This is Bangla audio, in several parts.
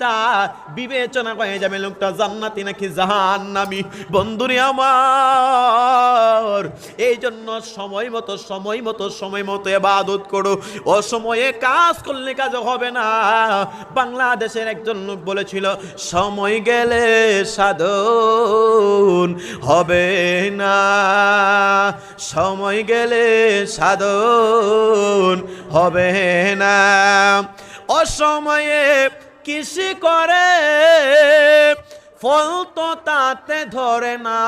তা বিবেচনা হয়ে যাবে লোকটা জান্নাতি নাকি জাহান্নামী। বন্ধুরে আমার, এই জন্য সময় মতো ইবাদত করো। অসময়ে কাজ করলে কাজ হবে না। বাংলাদেশের একজন লোক বলেছিল, সময় গেলে সাধন হবে না, সময় গেলে সাধন হবে না। অসময়ে কৃষি করে ফল তো তাতে ধরে না,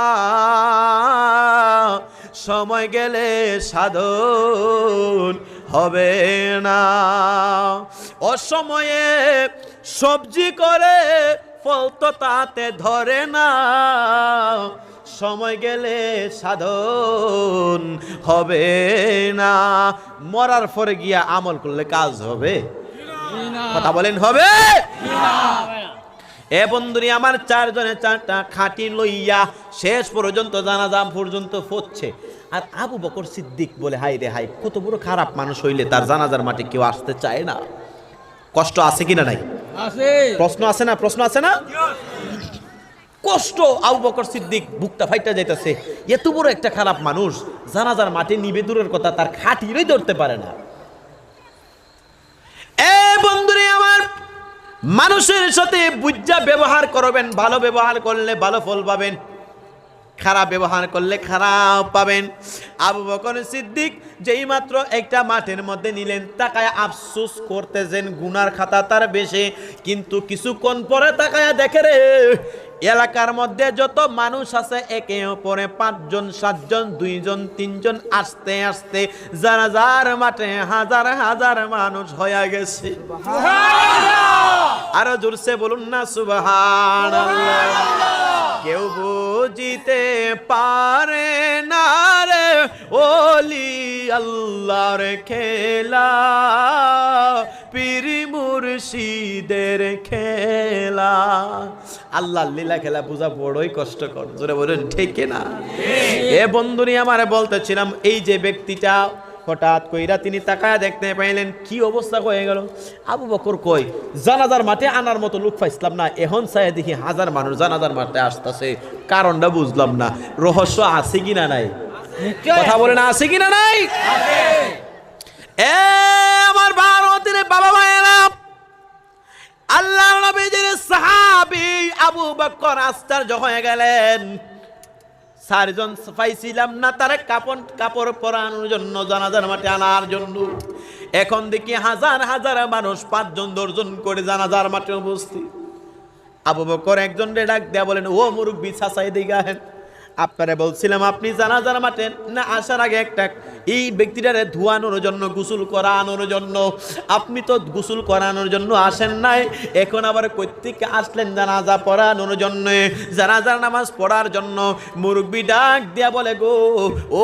সময় গেলে সাধন হবে না। অসময়ে সবজি করে ফল তো তাতে ধরে না, সময় গেলে সাধন হবে না। মরার পরে গিয়া আমল করলে কাজ হবে? কথা বলেন, হবে? এ বন্ধুরি আমার, চারজনে চারটা খাটি লইয়া শেষ পর্যন্ত জানাজা পর্যন্ত পড়ছে। আর আবু বকর সিদ্দিক বলে, হাই রে হাই, কত বড় খারাপ মানুষ হইলে তার জানাজার মাঠে কেউ আসতে চায় না। কষ্ট আছে কিনা নাই? প্রশ্ন আছে না? প্রশ্ন আছে না? কষ্ট। আবু বকর সিদ্দিক বুকটা ফাইটা যাইতেছে, এত বড় একটা খারাপ মানুষ জানাজার মাঠে নিবে দূরের কথা, তার খাটিরই ধরতে পারে না। এ বন্ধুরে আমার, মানুষের সাথে বুঝা ব্যবহার করবেন। ভালো ব্যবহার করলে ভালো ফল পাবেন, খারাপ ব্যবহার করলে খারাপ পাবেন। আবু বকর সিদ্দিক যেই মাত্র একটা মাঠের মধ্যে নিলেন, তাকায় আফসোস করতেছেন, গুনার খাতা তার বেশি। কিন্তু কিছুক্ষণ পরে তাকায় দেখে রে, এলাকার মধ্যে যত মানুষ আছে একে অপরে 5 জন 7 জন 2 জন 3 জন আস্তে আস্তে জানাজার মাঠে হাজার হাজার মানুষ হয়ে গেছে। আরো জোরসে বলুন না সুবহানাল্লাহ। কেউ বুঝিতে পারে না রে ওলি আল্লাহর খেলা, পীর মুর্শিদের খেলা। আল্লাহর লীলা খেলা বোঝা বড়ই কষ্টকর। জোরে বলেন ঠিক না? এ বন্ধুরি আমার, বলতেছিলাম এই যে ব্যক্তিটা হঠাৎ কইরা তিনি তাকায় দেখতে পাইলেন, কি অবস্থা হয়ে গেল। আবু বকর কই, জানাজার মাঠে আনার মতো লোক পাইছিলাম না, এখন চাই দেখি হাজার মানুষ জানাজার মাঠে আসতেছে, কারণটা বুঝলাম না। রহস্য আছে কিনা নাই? কথা বলে না, আছে কিনা নাই? এ আমার ভারতের বাবা মায়েরা, আল্লাহ নবীজির সাহাবী আবু বকর আশ্চর্য হয়ে গেলেন। 4 জন পাইছিলাম না তার কাপড় পরানোর জন্য, জানাজার মাঠে আনার জন্য। এখন দেখি হাজার হাজার মানুষ 5 জন 10 জন করে জানাজার মাঠে উপস্থিত। আবু বকর একজন ডাক দেয়া বলেন, ও মুরব্বি চাচা এদিকে আহেন, আপনারা বলছিলাম আপনি জানাজার মাঠে না আসার আগে একটা এই ব্যক্তিটারে ধোয়ানোর জন্য, গোসল করানোর জন্য। আপনি তো গোসল করানোর জন্য আসেন নাই, এখন আবার কর্তৃক আসলেন জানাজা পড়ানোর জন্য, জানাজার নামাজ পড়ার জন্য। মুরব্বি ডাক দিয়া বলে, গো ও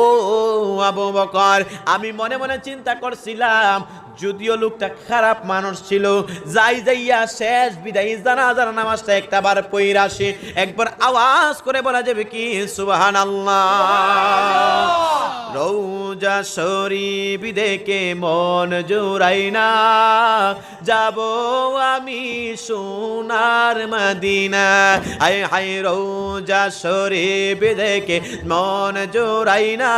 আবু বকর, আমি মনে মনে চিন্তা করছিলাম, যদিও লোকটা খারাপ মানুষ ছিল, যাইয়া শেষ বিদায় জানাজার নামাজটা একটাবার পড়ে আসে, একবার আওয়াজ করে বলা যাবে কি সুবহানাল্লাহ। রওজা শরীফ দেখে মন জুড়াই না, যাব আমি সোনার মদিনা। হায় হায় রওজা শরীফ দেখে মন জুড়াই না,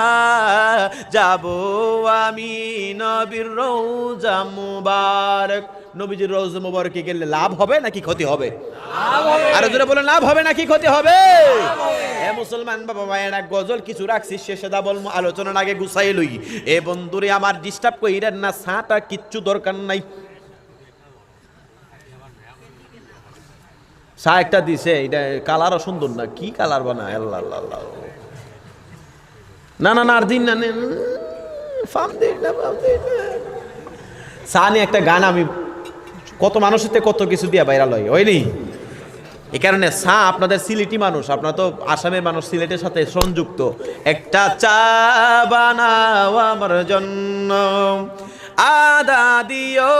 যাব আমি নবীর রওজা মুবারক। নবীজির রওজা মুবারকে গেলে লাভ হবে নাকি ক্ষতি হবে? আর জোরে বলেন, লাভ হবে নাকি ক্ষতি হবে? এ মুসলমান বাবা ভাইয়েরা, গজল কিছু রাখছি, শেষে দা বলবো, আলোচনার আগে গুছাই লই। এ বন্ধুরে আমার, ডিস্টার্ব কইরেন না, ছাটা কিচ্ছু দরকার নাই। চা একটা দিছে, এটা কালারও সুন্দর না, কি কালার বানায় আল্লাহ আল্লাহ আল্লাহ। না না না, আর দিন না, ফার্ম দিন না, চা নিয়ে একটা গান আমি কত মানুষের কত কিছু দিয়া বাইরা লই হয়নি। এই কারণে চা, আপনাদের সিলেটি মানুষ, আপনারা তো আসামের মানুষ, সিলেটের সাথে সংযুক্ত। একটা চা বানাও আমার জন্য, আদা দিও,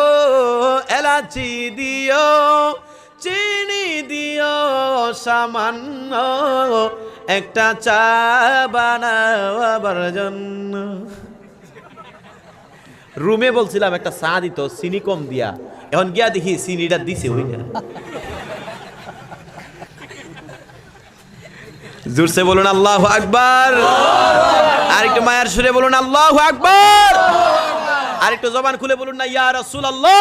এলাচি দিও, চিনি দিও সামান্য, একটা চা বানাও আমার জন্য। রুমে বলছিলাম একটা চা দিত চিনি কম দিয়া, এখন গিয়া দেখি চিনিটা দিছে ওইটা। জোরসে বলুন আল্লাহু আকবার, আরেকটু মায়ের সুরে বলুন আল্লাহু আকবার, আরেকটু জবান খুলে বলুন না ইয়া রাসূলুল্লাহ।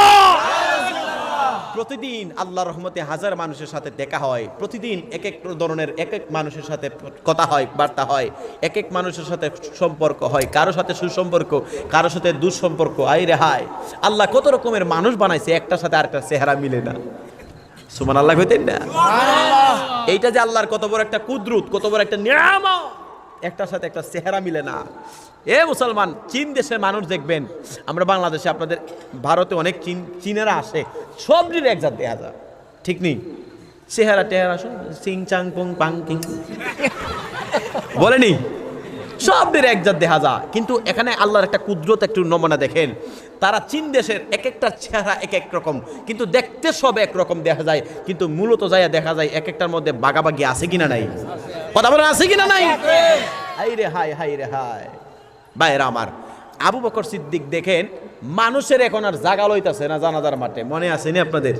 প্রতিদিন আল্লাহর রহমতে হাজার মানুষের সাথে দেখা হয়, প্রতিদিন এক এক ধরনের এক এক মানুষের সাথে কথা হয়, বার্তা হয়, এক এক মানুষের সাথে সম্পর্ক হয়, কারো সাথে সুসম্পর্ক, কারো সাথে দুঃসম্পর্ক। আই রে হায়, আল্লাহ কত রকমের মানুষ বানাইছে, একটার সাথে আরেকটা চেহারা মিলে না। সুবহানাল্লাহ কইতেন না? এইটা যে আল্লাহর কত বড় একটা কুদরত, কত বড় একটা নিয়ামত, একটার সাথে একটা চেহারা মিলে না। এ মুসলমান, চীন দেশের মানুষ দেখবেন, আমরা বাংলাদেশে আপনাদের ভারতে অনেক চীনেরা আসে, সবজির একজাত দেখা যায়, ঠিক নেই? চেহারা টেহারা সিং চাং পং পাং কিং বলেনি, সবদের একজাত দেখা যায়। কিন্তু এখানে আল্লাহর একটা কুদরত, একটু নমুনা দেখেন। তারা চীন দেশের এক একটা চেহারা এক এক রকম, কিন্তু দেখতে সব একরকম দেখা যায়, কিন্তু মূলত যায় দেখা যায় এক একটার মধ্যে বাগাবাগি আছে কিনা নাই। কথা বলেন, আছে কিনা নাই? হাই রে হাই, হাই রে হাই। ভাইরা আমার, আবু বকর সিদ্দিক দেখেন মানুষের এখন আর জাগা লইতাছে না জানাজার মাঠে, মনে আছে নি আপনাদের?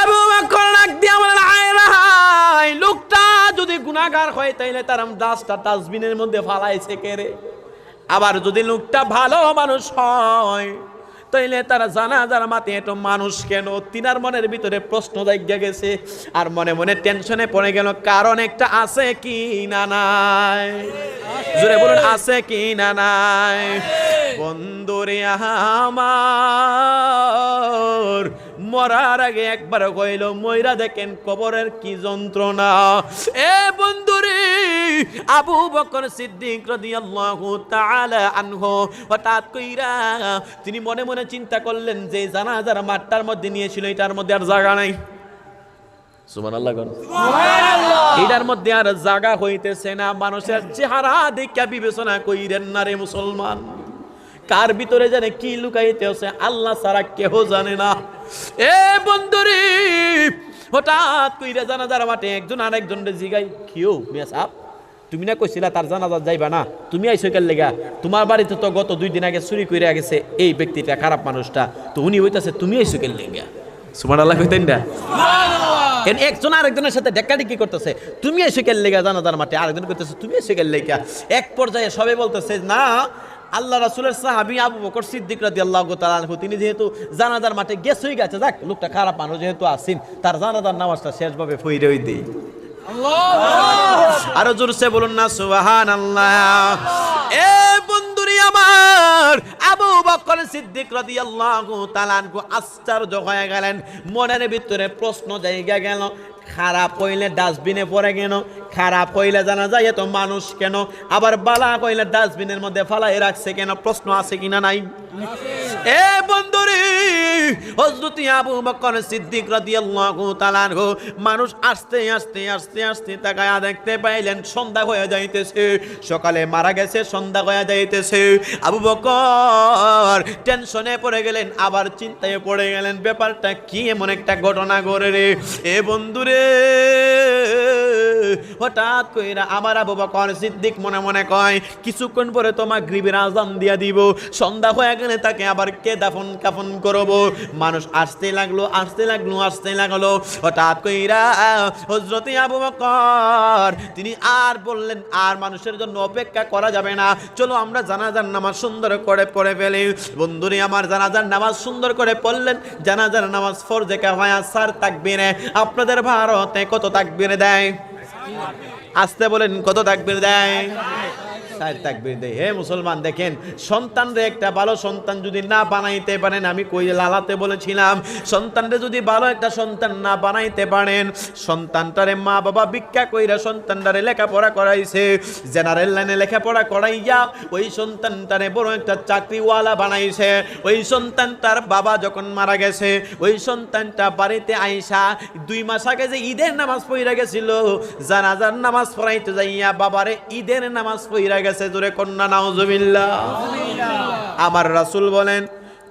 আবু বকর ডাক দিয়া বলেন, হায় রে হায়, লোকটা যদি গুনাহগার হয় তাইলে তার ডাস্টবিনের মধ্যে ফালাইছে কে রে? আবার যদি লোকটা ভালো মানুষ হয় তাইলে তারা জানাজার মাঠে এত মানুষ কেন? তিনার মনের ভিতরে প্রশ্ন জাগিয়া গেছে, আর মনে মনে টেনশনে পড়ে গেল, কারণ একটা আছে কি না নাই? জোরে বলুন, আছে কি না নাই? বন্ধুরে আমার, মরার আগে একবার কইল, মইরা দেখেন কবরের কি যন্ত্রণা। এ বন্ধুরে, আবু বকর সিদ্দিক রাদিয়াল্লাহু তাআলা আনহু হঠাৎ কইরা তিনি মনে মনে চিন্তা করলেন যে জানাজার মাঠটার মধ্যে নিয়েছিল, এটার মধ্যে আর জায়গা নাই। সুবহানাল্লাহ, সুবহানাল্লাহ। এটার মধ্যে আর জায়গা হইতেছে না। মানুষের চেহারা দেখা বিবেচনা কইরেন না রে মুসলমান, কার ভিতরে জানে কি লুকাইতে আছে আল্লাহ ছাড়া কেহ জানে না। এ বন্ধুরে, হঠাৎ কইরা জানাজার মাঠে একজন আরেকজনকে জিগাই, কিও মিয়া সাহেব, তুমি না কইছিলা তার জানাজা যাইবা না, তুমি আইছো কেন লেগা? তোমার বাড়িতে তো গত 2 দিন আগে চুরি কইরা গেছে এই ব্যক্তিটা, খারাপ মানুষটা, তো উনি হইতাছে, তুমি আইছো কেন লেগা? সুবহানাল্লাহ কইতেন না? সুবহানাল্লাহ। একজন আরেকজনের সাথে ডেকাডেকি করতেছে, তুমি আইছো কেন লেগা জানাজার মাঠে? আরেকজন কইতেছে, তুমি আইছো কেন লেগা? এক পর্যায়ে সবাই বলতেছে, না, আল্লাহ রাসূলের সাহাবী আবু বকর সিদ্দিক রাদিয়াল্লাহু তাআলা আনহু তিনি যেহেতু জানাজার মাঠে গেছই গেছে, যাক লোকটা খারাপ মানুষ যেহেতু আসেন, তার জানাজার নামাজটা শেষভাবে পড়ে হই দেই। আল্লাহ, আরো জোরসে বলুন না সুবহানাল্লাহ। এ বন্ধুরি আমার, আবু বকর সিদ্দিক রাদিয়াল্লাহু তাআলা আনহু আশ্চর্য হয়ে গেলেন, মনের ভিতরে প্রশ্ন জায়গা গেল, খারাপ হইলে ডাস্টবিনে পড়ে কেন? খারাপ হইলে জানা যায় এত মানুষ কেন? আবার বালা কইলে ডাস্টবিনের মধ্যে ফালাই রাখছে কেন? প্রশ্ন আছে কিনা নাই? এ বন্ধুরে, হযরত আবু বকর সিদ্দিক রাদিয়াল্লাহু তাআলা আনহু মানুষ আস্তে আস্তে আস্তে আস্তে তাকায়া দেখতে পাইলেন সন্ধ্যা হয়ে যাইতেছে, সকালে মারা গেছে, সন্ধ্যা হয়ে যাইতেছে। আবু বকর টেনশনে পড়ে গেলেন, আবার চিন্তায় পড়ে গেলেন, ব্যাপারটা কি এমন একটা ঘটনা ঘটে রে? এ বন্ধুরে, হঠাৎ কইরা আমার আবু বকর সিদ্দিক মনে মনে কয়, কিছুক্ষণ পরে তো মাগরিবের আযান দিয়া দিব, সন্ধ্যা হয়ে গেলে তাকে আবার কে দাফন কাফন করব? মানুষ আসতে লাগলো, আসতে লাগলো, আসতে লাগলো। হঠাৎ কইরা হযরত আবু বকর তিনি আর বললেন, আর মানুষের জন্য অপেক্ষা করা যাবে না, চলো আমরা জানাজার নামাজ সুন্দর করে পড়ে ফেলি। বন্ধুরে আমার, জানাজার নামাজ সুন্দর করে পড়লেন। জানাজার নামাজ ফরজে কিফায়া 4 তাকবীরে। আপনাদের ভারতে কত তাকবীরে দেয়? আসতে বলেন, কত তাকবীর দেয়? 4 তাকবীর দেয়। হে মুসলমান, দেখেন সন্তানরে একটা ভালো সন্তান যদি না বানাইতে পারেন, আমি কই লালাতে বলেছিলাম, সন্তানরে যদি ভালো একটা সন্তান না বানাইতে পারেন, সন্তানটারে মা বাবা ভিক্ষা কইরা সন্তানটারে লেখাপড়া করাইছে, জেনারেল লাইনে লেখাপড়া করাইয়া ওই সন্তানটারে বড় একটা চাকরিওয়ালা বানাইছে। ওই সন্তানটার বাবা যখন মারা গেছে, ওই সন্তানটা বাড়িতে আইসা 2 মাস আগে যে ঈদের নামাজ পড়া গেছিল, জানাজার নামাজ পড়াইতে যাইয়া বাবারে ঈদের নামাজ পড়া গেছে। জোরে কন্যা নাউজুবিল্লাহ। আমার রাসূল বলেন,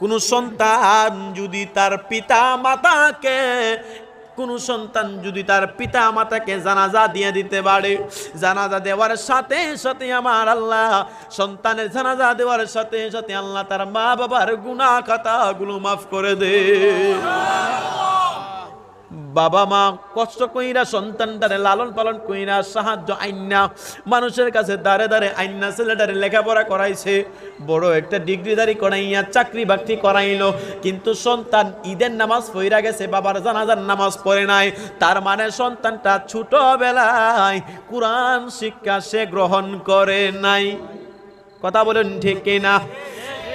কোন সন্তান যদি তার পিতা মাতাকে কোন সন্তান যদি তার পিতা মাতাকে জানাজা দিয়ে দিতে পারে, জানাজা দেওয়ার সাথে সাথে আমার আল্লাহ সন্তানের জানাজা দেওয়ার সাথে সাথে আল্লাহ তার মা বাবার গুনাহ খাতাগুলো মাফ করে দে। বাবা মা কষ্ট কইরা সন্তানটারে লালন পালন কইরা সাহায্য আইনা মানুষের কাছে দাঁড়ে দাঁড়ে আইনা ছেলেটারে লেখাপড়া করাইছে, বড় একটা ডিগ্রিধারী করাইয়া চাকরি বাকরি করাইলো, কিন্তু সন্তান ঈদের নামাজ পড়া গেছে, বাবার জানাজার নামাজ পড়ে নাই। তার মানে সন্তানটা ছোটবেলায় কুরআন শিক্ষা সে গ্রহণ করে নাই। কথা বলেন ঠিক কিনা?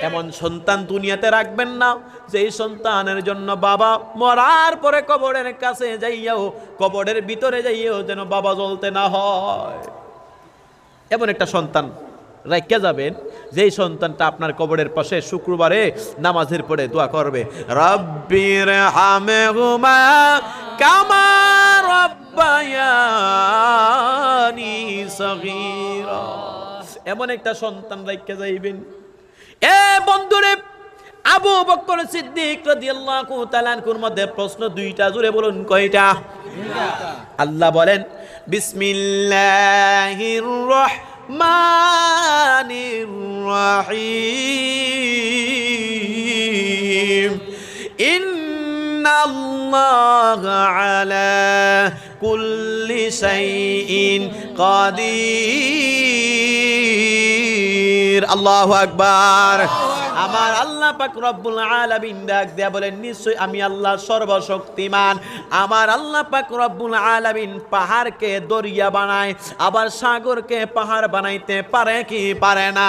এমন সন্তান দুনিয়াতে রাখবেন না যেই সন্তানের জন্য বাবা মরার পরে কবরের কাছে যাইয়াও, কবরের ভিতরে যাইয়াও যেন বাবা জ্বলতে না হয়। এমন একটা সন্তান রাখিয়া যাবেন যেই সন্তানটা আপনার কবরের পাশে শুক্রবারে নামাজের পরে দোয়া করবে, রব্বির হামহুমা কামা রাব্বায়ানি সগীরা। এমন একটা সন্তান রাখিয়া যাইবেন। এ বন্ধুরে, আবু বকর সিদ্দিক রাদিয়াল্লাহু তাআলা আনহুর মধ্যে প্রশ্ন দুইটা, জোরে বলুন কয়টা? আল্লাহ বলেন বিসমিল্লাহির রহমানির রহিম, ইন্নাল্লাহা আলা কুল্লি শাইইন কাদির। আল্লাহু আকবার। আমার আল্লাহ পাক রব্বুল আলামিন ডাক দেয়া বলেন, নিশ্চয় আমি আল্লাহ সর্বশক্তিমান। আমার আল্লাহ পাক রব্বুল আলামিন পাহাড়কে দরিয়া বানায়, আবার সাগরকে পাহাড় বানাইতে পারে কি পারে না?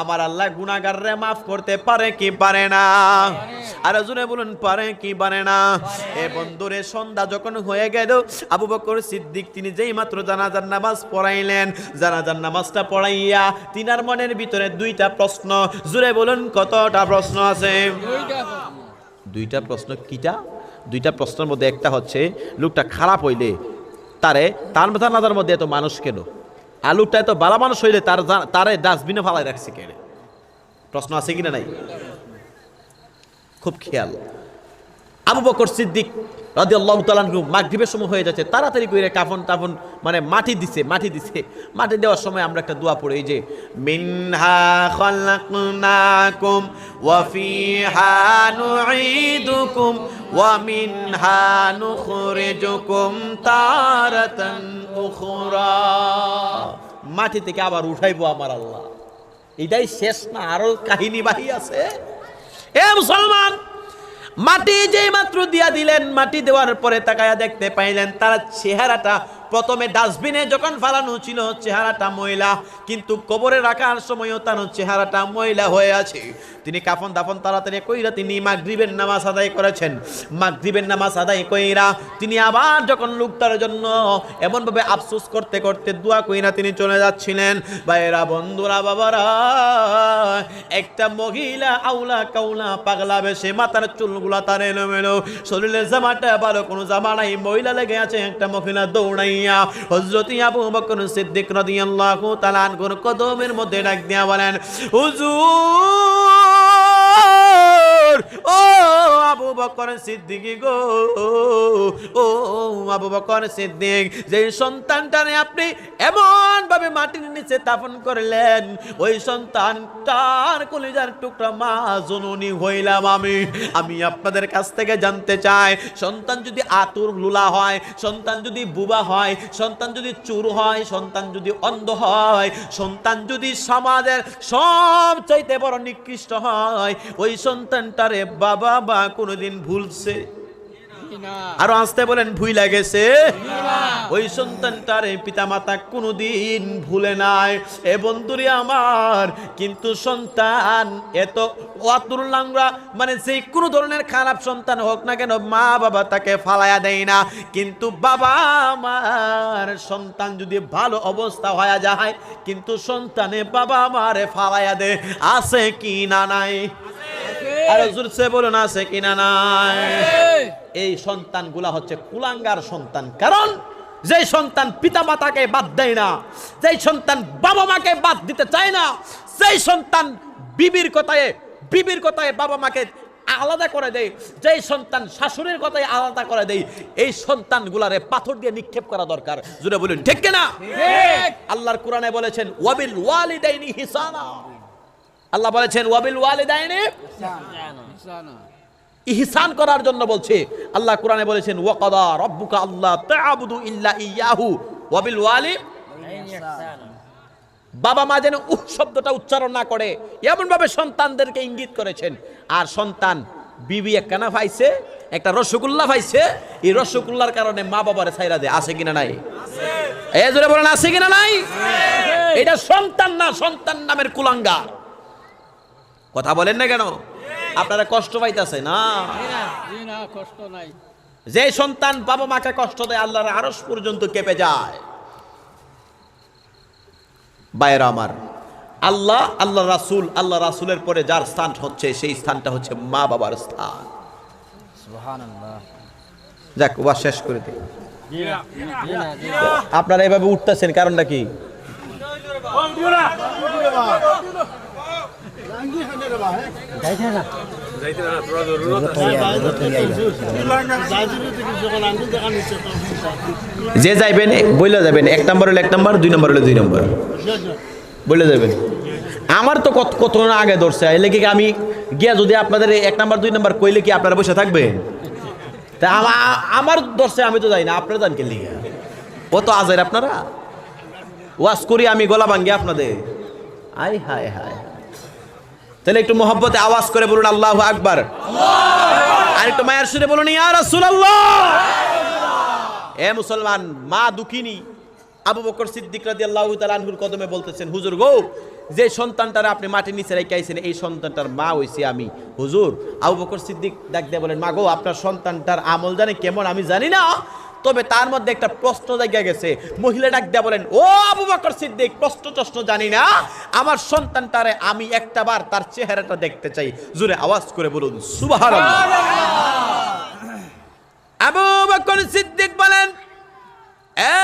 আমার আল্লাহ গুনাহগাররে মাফ করতে পারে কি পারে না? আর জোরে বলুন পারে কি পারে না? এ বন্ধুরে, সন্ধ্যা যখন হয়ে গেল, আবু বকর সিদ্দিক তিনি যেই মাত্র জানাজার নামাজ পড়াইলেন, জানাজার নামাজটা পড়াইয়া তিনার মনের ভিতরে দুইটা প্রশ্ন, জোরে বলুন কতটা প্রশ্ন আছে? দুইটা প্রশ্ন। কিটা? দুইটা প্রশ্নের মধ্যে একটা হচ্ছে, লোকটা খারাপ হইলে তার জানাজার মধ্যে এত মানুষ কেন? আর লোকটা এত ভালো মানুষ হইলে তারে ডাস্টবিনে ফালাই রাখছে কেন? প্রশ্ন আছে কিনা নাই? খুব খেয়াল। আবু বকর সিদ্দিক রাদিয়াল্লাহু তাআলা আনহু মাগরিবের সময় হয়ে যাচ্ছে, তাড়াতাড়ি করে কাফন মানে মাটি দিছে। মাটি দেওয়ার সময় আমরা একটা দোয়া পড়ি, এই যে মিনহা খালাকনাকুম ওয়া ফিহা নুঈদুকুম ওয়া মিনহা নুখরিজুকুম তারাতান উখরা। মাটি থেকে আবার উঠাইবো আমার আল্লাহ। এটাই শেষ না, আরো কাহিনী বাহি আছে। এ মুসলমান, মাটি যেই মাত্র দিয়া দিলেন, মাটি দেওয়ার পরে তাকায়া দেখতে পাইলেন তার চেহারাটা প্রথমে ডাস্টবিনে যখন ফালানো ছিল চেহারাটা ময়লা, কিন্তু কবরে রাখার সময়ও তার চেহারাটা ময়লা হয়ে আছে। তিনি কাফন দাফন তাড়াতাড়ি কইরা তিনি মাগরিবের নামাজ আদায় করেছেন। মাগরিবের নামাজ আদায় কইরা তিনি আবার যখন লোকটার জন্য এমনভাবে আফসোস করতে করতে দোয়া কইরা তিনি চলে যাচ্ছিলেন, ভাইরা বন্ধুরা বাবারা, একটা মহিলা আউলা কাউলা পাগলা বেশে, মাথার চুলগুলা তার এলোমেলো, শরীরের জামাটা ভালো কোনো জামা নাই, মহিলা লেগে আছে। একটা মহিলা দৌড়াইয়া হযরত আবু বকর সিদ্দিক রাদিয়াল্লাহু তাআলা আনহুর কদমের মধ্যে ডাক দিয়া বলেন, হুজুর, ও আবু বকর সিদ্দিক গো, ও আবু বকর সিদ্দিক, যে সন্তানটারে আপনি এমন ভাবে মাটির নিচে দাফন করলেন, ওই সন্তানটার কলিজার টুকরা মা জননী হইলাম আমি আপনাদের কাছ থেকে জানতে চাই, সন্তান যদি আতুর লুলা হয়, সন্তান যদি বুবা হয়, সন্তান যদি চুর হয়, সন্তান যদি অন্ধ হয়, সন্তান যদি সমাজের সব চাইতে বড় নিকৃষ্ট হয়, ওই সন্তানটারে বাবা বা কোনোদিন ভুলছে? আরো আসতে বলেন, ভুইলা গেছে? ওই সন্তানটার পিতা মাতা কোনোদিন ভুলে নাই। এ বন্ধুরে আমার, কিন্তু সন্তান এত অতুল লাংরা, মানে যে কোনো ধরনের খারাপ সন্তান হোক না কেন, মা বাবা তাকে ফালায়া দেয় না। কিন্তু বাবা আমার সন্তান যদি ভালো অবস্থা হয়ে যায়, কিন্তু সন্তানে বাবা আমারে ফালায়া দেয়। আছে কি না নাই? আর জোরসে বলুন, আছে কি না নাই? এই সন্তানগুলা হচ্ছে কুলাঙ্গার সন্তান। কারণ যে সন্তান পিতা মাতাকে বাদ দেয় না, যে সন্তান বাবা মাকে বাদ দিতে চায় না, যে সন্তান বিবির কথায় বাবা মাকে আলাদা করে দেয়, যেই সন্তান শাশুড়ির কথাই আলাদা করে দেয়, এই সন্তানগুলারে পাথর দিয়ে নিক্ষেপ করা দরকার। জুড়ে বলুন ঠিক কিনা? আল্লাহর কোরআনে বলেছেন ওয়াবিল ওয়ালিদাইনি হিসানা, আল্লাহ বলেছেন ওয়াবিল ওয়ালিদাইনি ইহসান করার জন্য বলছে। আল্লাহ কোরআনে বলেছেন ওয়াকাদা রাব্বুকা আল্লা তা'বুদু ইল্লা ইয়াহু ওয়াবিল ওয়ালিদাইনি ইহসানা। বাবা মা যেন শব্দটা উচ্চারণ না করে এমন ভাবে সন্তানদেরকে ইঙ্গিত করেছেন। আর সন্তান বিবি একখানা পাইছে, একটা রসগোল্লা পাইছে, এই রসগোল্লার কারণে মা বাবারে ছাইরা দেয়। আছে কিনা নাই? এই জোরে বলেন আছে কিনা নাই? এটা সন্তান না, সন্তান নামের কুলাঙ্গার। কথা বলেন না কেন? আপনারা কষ্ট পাইতেছে না? কষ্ট নাই। যে সন্তান বাবা মাকে কষ্ট দেয় আল্লাহর আরশ পর্যন্ত কেঁপে যায়। ভাইয়েরা আমার, আল্লাহ, আল্লাহ রাসূল, আল্লাহ রাসূলের পরে যার স্থান হচ্ছে সেই স্থানটা হচ্ছে মা বাবার স্থান। সুবহানাল্লাহ। যাক, ওয়া শেষ করে দিই। আপনারা এভাবে উঠতেছেন কারণটা কি? যে যাইবেন বইলে যাবেন, 1 নম্বর হলে 1 নম্বর, 2 নম্বর হলে 2 নম্বর বইলে যাবেন। আমার তো কত আগে ধরছে, এলে কি আমি গিয়া যদি আপনাদের 1 নম্বর 2 নম্বর কইলে কি আপনারা বসে থাকবেন? তা আমার ধরছে, আমি তো যাই না, আপনারা জান কে লিগা? ও তো আজের আপনারা ওয়াজ করি আমি গলা ভাঙ্গি আপনাদের। আয় হায় হায়, তাহলে একটু মহব্বতে আওয়াজ করে বলুন আল্লাহু আকবার। আর একটু মায়ের সুরে বলুন ইয়া রাসূলুল্লাহ। এ মুসলমান, মা দুঃখিনী আবু বকর সিদ্দিক রাদিয়াল্লাহু তাআলা আনহুর কদমে বলতেছেন, হুজুর গো, যে সন্তানটার আপনি মাটির নিচে রেখেছেন এই সন্তানটার মা হইছি আমি। হুজুর, আবু বকর সিদ্দিক ডাক দিয়ে বলেন, মা গো, আপনার সন্তানটার আমল জানে কেমন আমি জানি না, তবে তার মধ্যে একটা প্রশ্ন জায়গা গেছে। মহিলা ডাক দিয়ে বলেন, ও আবু বকর সিদ্দিক, প্রশ্ন জানি না, আমার সন্তানটারে আমি একটাবার তার চেহারাটা দেখতে চাই। জোরে আওয়াজ করে বলুন সুবহানাল্লাহ। আবু বকর সিদ্দিক বলেন, এ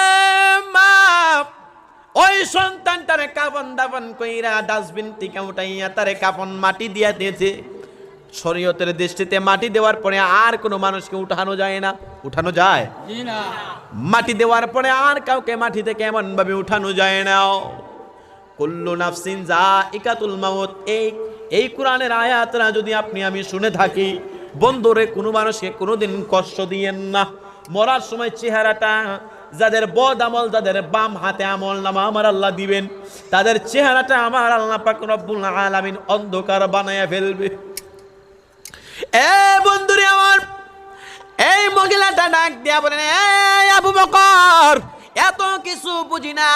মা, ওই সন্তানটারে কাফন দাফন কইরা ডাস্টবিন থেকে উঠাইয়া তারে কাফন মাটি দিয়া দিয়েছে। শরীয়তের দৃষ্টিতে মাটি দেওয়ার পরে আর কোনো মানুষকে উঠানো যায় না। উঠানো যায়? মাটি দেওয়ার পরে আর কাউকে মাটি থেকে এমন ভাবে উঠানো যায় না। কুল্লু নাফসিন যায়িকাতুল মাউত, এই কোরআনের আয়াতটা যদি আপনি আমি শুনে থাকি, বন্ধুরে কোনো মানুষকে কোনোদিন কষ্ট দিয়েন না। মরার সময় চেহারাটা, যাদের বদ আমল, যাদের বাম হাতে আমল নামা আমার আল্লাহ দিবেন, তাদের চেহারাটা আমার আল্লাহ পাক রব্বুল আলামিন অন্ধকার বানায়া ফেলবে। এ বন্ধুরে আমার, এই মহিলাটা ডাক দিয়া বলেন, এই আবু বকর, এত কিছু বুঝি না,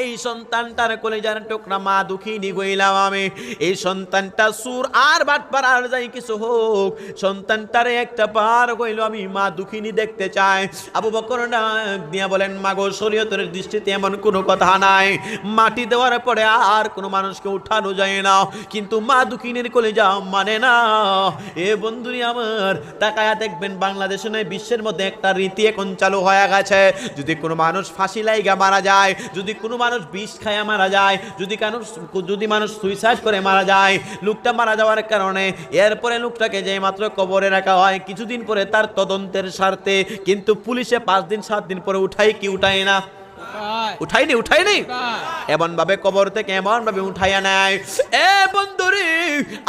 এই সন্তানটার কলিজার টুকরা মা দুঃখিনী গইলাম আমি। এই সন্তানটা সুর আর বাটপার আর যাই কিছু হোক, সন্তানটারে একটা পার কইল আমি মা দুঃখিনী দেখতে চাই। আবু বকর ডাক দিয়া বলেন, মাগো, শরীয়তের দৃষ্টিতে এমন কোনো কথা নাই, মাটি দেওয়ার পরে আর কোনো মানুষকে উঠানো যায় না, কিন্তু মা দুঃখিনীর কলিজা মানে না। এ বন্ধুরি আমার, তাকায়া দেখবেন বাংলাদেশে নয় বিশ্বের মধ্যে একটা রীতি এখন চালু হয়ে গেছে, যদি কোনো মানুষ ফাঁসি লাইগা মারা যায়, যদি কোনো মানুষ বিষ খায়া মারা যায়, যদি মানুষ সুইসাইড করে মারা যায়, লোকটা মারা যাওয়ার কারণে এরপরে লোকটাকে যে মাত্র কবরে রাখা হয়, কিছুদিন পরে তার তদন্তের স্বার্থে কিন্তু পুলিশে 5 দিন 7 দিন পরে উঠাই কি উঠায় না? উঠাইনি এমন ভাবে কবর থেকে এমন ভাবে উঠাইয়া নেয়। এ বন্ধুরে,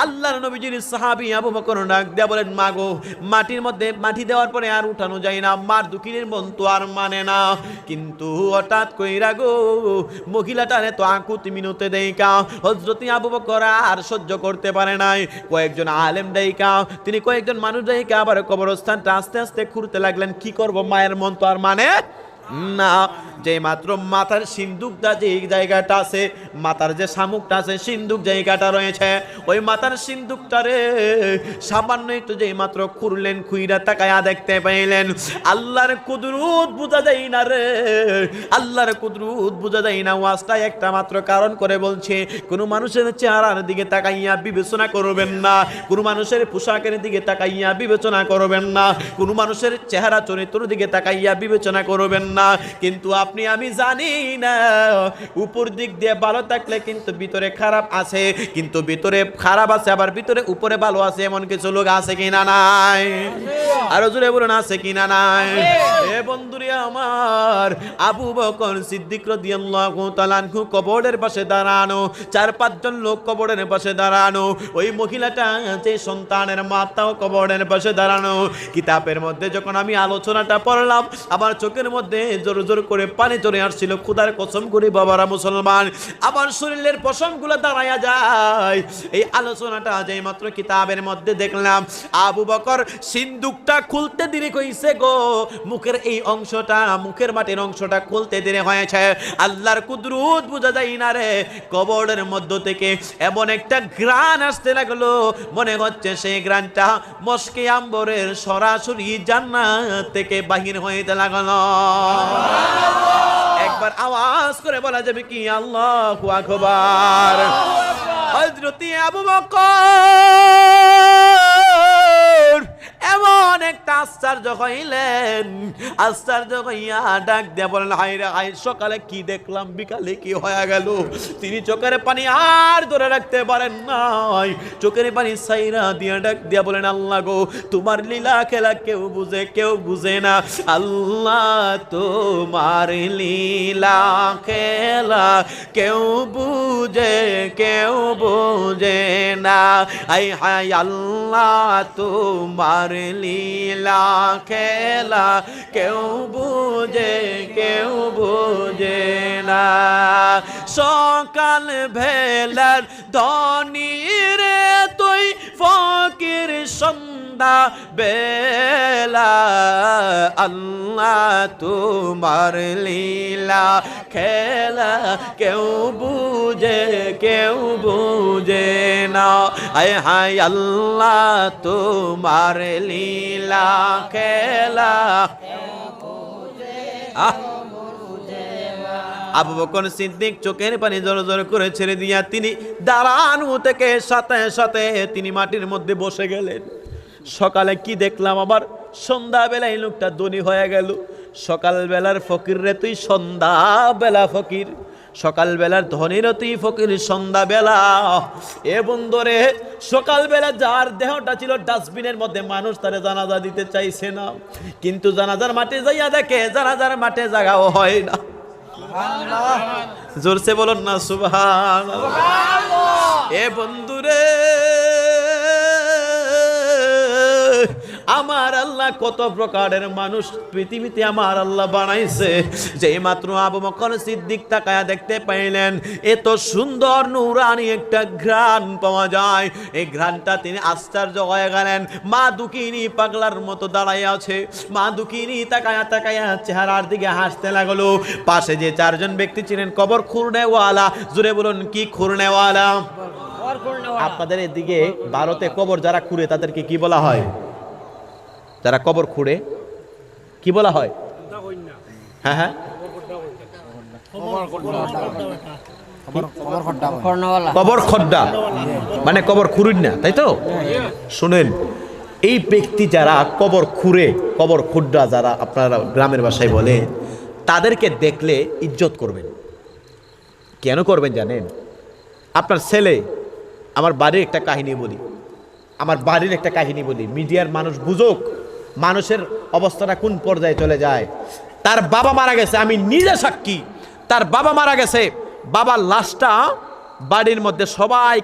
আল্লাহর নবীজির সাহাবী আবু বকর ডাক দিয়া বলেন, মাগো, মাটির মধ্যে মাটি দেওয়ার পরে আর উঠানো যায় না, মার দুঃখিনীর মন তো আর মানে না। কিন্তু হঠাৎ কইরা গো, মহিলাটারে তো আকুতি মিনতে দেইকা হযরত আবু বকর আর সহ্য করতে পারে নাই। কয়েকজন আলেম দেইকা, তিনি কয়েকজন মানুষ দেইকা আবার কবরস্থানটা আস্তে আস্তে খুঁড়তে লাগলেন। কি করব, মায়ের মন তো আর মানে না। যে মাত্র মাথার সিন্দুকটা যে জায়গাটা আছে, মাথার যে শামুকটা আছে, সিন্দুক জায়গাটা রয়েছে, ওই মাথার সিন্দুকটারে সামান্য একটু যে মাত্র খুঁড়লেন, খুইরা তাকায়া দেখতে পাইলেন আল্লাহর কুদরত বোঝা যায় না রে, আল্লাহর কুদরত বোঝা যায় না। ওয়াজটা একটা মাত্র কারণ করে বলছে, কোনো মানুষের চেহারার দিকে তাকাইয়া বিবেচনা করবেন না, কোনো মানুষের পোশাকের দিকে তাকাইয়া বিবেচনা করবেন না, কোনো মানুষের চেহারা চরিত্রের দিকে তাকাইয়া বিবেচনা করবেন না, কিন্তু আপনি আমি জানি না উপর দিক দিয়ে ভালো থাকলে কিন্তু ভিতরে খারাপ আছে, কিন্তু ভিতরে খারাপ আছে আবার ভিতরে উপরে ভালো আছে, এমন কিছু লোক আছে কিনা নাই? আরো জোরে বলুন আছে কিনা নাই? এ বন্ধুরে আমার, আবু বকর সিদ্দিক রাদিয়াল্লাহু তাআলা আনহু কবরের পাশে দাঁড়ানো, 4-5 জন লোক কবরের পাশে দাঁড়ানো, ওই মহিলাটা যে সন্তানের মাতাও কবরের পাশে দাঁড়ানো। কিতাবের মধ্যে যখন আমি আলোচনাটা পড়লাম, আমার চোখের মধ্যে জোর জোর করে পানি চলে আসছিল। খোদার কসম করে বাবারা মুসলমান, আমার শরীরের পশমগুলো দাঁড়ায়া যায়। এই আলোচনাটা যেই মাত্র কিতাবের মধ্যে দেখলাম, আবু বকর সিন্দুকটা খুলতে দেরি কইছে গো, মুখের এই অংশটা, মুখের মাটির অংশটা খুলতে দেরি হয়েছে। আল্লাহর কুদরত বোঝা যায় না রে। কবরের মধ্য থেকে এমন একটা ঘ্রাণ আসতে লাগলো, মনে হচ্ছে সেই ঘ্রাণটা মস্কে আম্বরের সরাসরি জান্নাত থেকে বাহির হইতে লাগলো। একবার আওয়াজ করে বলা যাবে কি আল্লাহু আকবার। হযরত আবু বকর এমন একটা আশ্চর্য হইলেন, আশ্চর্য হইয়া ডাক দিয়া বলেন, হায় রে হায়, সকালে কি দেখলাম, বিকালে কি হয়ে গেল। তিনি চোখের পানি আর ধরে রাখতে পারেন নাই, চোখের পানি সাইরা দিয়া ডাক দিয়া বলেন, আল্লাহ গো, তোমার লীলা খেলা কেউ বুঝে কেউ বুঝে না। আল্লাহ তোমার লীলা খেলা কেউ বুঝে কেউ বুঝে না। আই হায় আল্লাহ তোমার লীলা খেলা কেউ বুঝে কেউ বুঝে না। সকাল ভেলার ধনী রে তুই ফকির সন্ধ্যা বেলা, আল্লাহ তোমার লীলা খেলা কেউ বুঝে কেউ বুঝে না। আয় হায় আল্লাহ তোমার লীলা খেলা। আবু বকর সিদ্দিক চোখের পানি জোর জোর করে ছেড়ে দিয়া তিনি দাঁড়ানো থেকে সাথে সাথে তিনি মাটির মধ্যে বসে গেলেন। সকালে কি দেখলাম, আবার সন্ধ্যাবেলায় লোকটা ধনী হয়ে গেল। সকালবেলার ফকির রে তুই সন্ধ্যাবেলা ফকির, সকালবেলার ধনীর তুই ফকির সন্ধ্যাবেলা। এ বন্ধুরে, সকালবেলা যার দেহটা ছিল ডাস্টবিনের মধ্যে, মানুষ তারে জানাজা দিতে চাইছে না, কিন্তু জানাজার মাঠে যাইয়া দেখে জানাজার মাঠে জায়গাও হয় না। জোরসে বলুন না সুবহানাল্লাহ। এ বন্ধুরে, আমার আল্লাহ কত প্রকারের মানুষ পৃথিবীতে আমার আল্লাহ বানাইছে। যেই মাত্র আবু বকর সিদ্দিক তাকায়া দেখতে পাইলেন এত সুন্দর নূরানি একটা ঘ্রাণ পাওয়া যায়, এই ঘ্রাণটা তিনি আশ্চর্য হয়ে গেলেন। মা দুঃখিনী পাগলার মতো দাঁড়ায় আছে, মা দুঃখিনী তাকায়া তাকায়া চেহারার দিকে হাসতে লাগলো। পাশে যে 4 জন ব্যক্তি ছিলেন কবর খুঁড়নেওয়ালা, জোরে বলুন কি খুঁড়নেওয়ালা? আপনাদের এদিকে ভারতে কবর যারা খুঁড়ে তাদেরকে কি বলা হয়? যারা কবর খুঁড়ে কি বলা হয়? হ্যাঁ হ্যাঁ, কবর খড্ডা, মানে কবর খুঁড়ুন না, তাই তো? শুনেন, এই ব্যক্তি যারা কবর খুঁড়ে, কবর খুঁড়া যারা আপনারা গ্রামের ভাষায় বলে, তাদেরকে দেখলে ইজ্জত করবেন। কেন করবেন জানেন? আপনার ছেলে, আমার বাড়ির একটা কাহিনী বলি, আমার বাড়ির একটা কাহিনী বলি, মিডিয়ার মানুষ বুঝুক মানুষের অবস্থাটা কোন পর্যায়ে চলে যায়। তার বাবা মারা গেছে, আমি নিজে সাক্ষী, তার বাবা মারা গেছে। বাবার লাশটা বাড়ির মধ্যে সবাই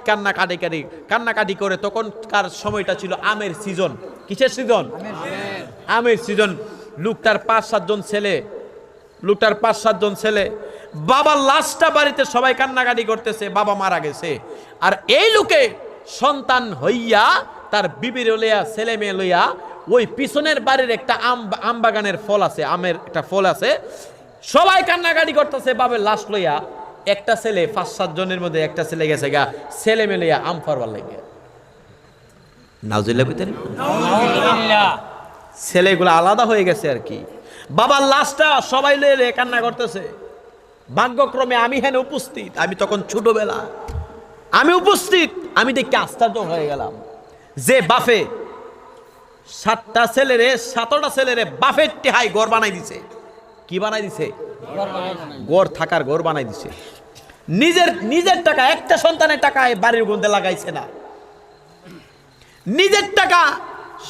কান্নাকাটি করে। তখনকার সময়টা ছিল আমের সিজন। কিসের সিজন? আমের সিজন। লোকটার 5-7 জন ছেলে, বাবার লাশটা বাড়িতে সবাই কান্নাকাটি করতেছে, বাবা মারা গেছে। আর এই লোকে সন্তান হইয়া তার বিবির লইয়া ছেলে মেয়ে লইয়া ওই পিছনের বাড়ির একটা আম বাগানের ফল আছে, আমের একটা ফল আছে, সবাই কান্নাকাটি করতেছে বাবার লাশ লইয়া। একটা ছেলে, 5-7 জনের মধ্যে একটা ছেলে গেছে গা ছেলে মেয়ে লইয়া আম ফারবার লাগে। নাউজুবিল্লাহ। ছেলেগুলো আলাদা হয়ে গেছে আর কি। বাবার লাশটা সবাই লইয়া কান্না করতেছে। ভাগ্যক্রমে আমি হেন উপস্থিত, আমি তখন ছোটবেলা, আমি উপস্থিত। আমি দেখতে আশ্চর্য হয়ে গেলাম যে বাফে 7টা ছেলেরে বাফের টেহাই ঘর বানাই দিছে। কি বানাই দিছে? গড় থাকার ঘর বানাই দিছে। নিজের টাকা, একটা সন্তানের টাকায় বাড়ির গন্ধে লাগাইছে না, নিজের টাকা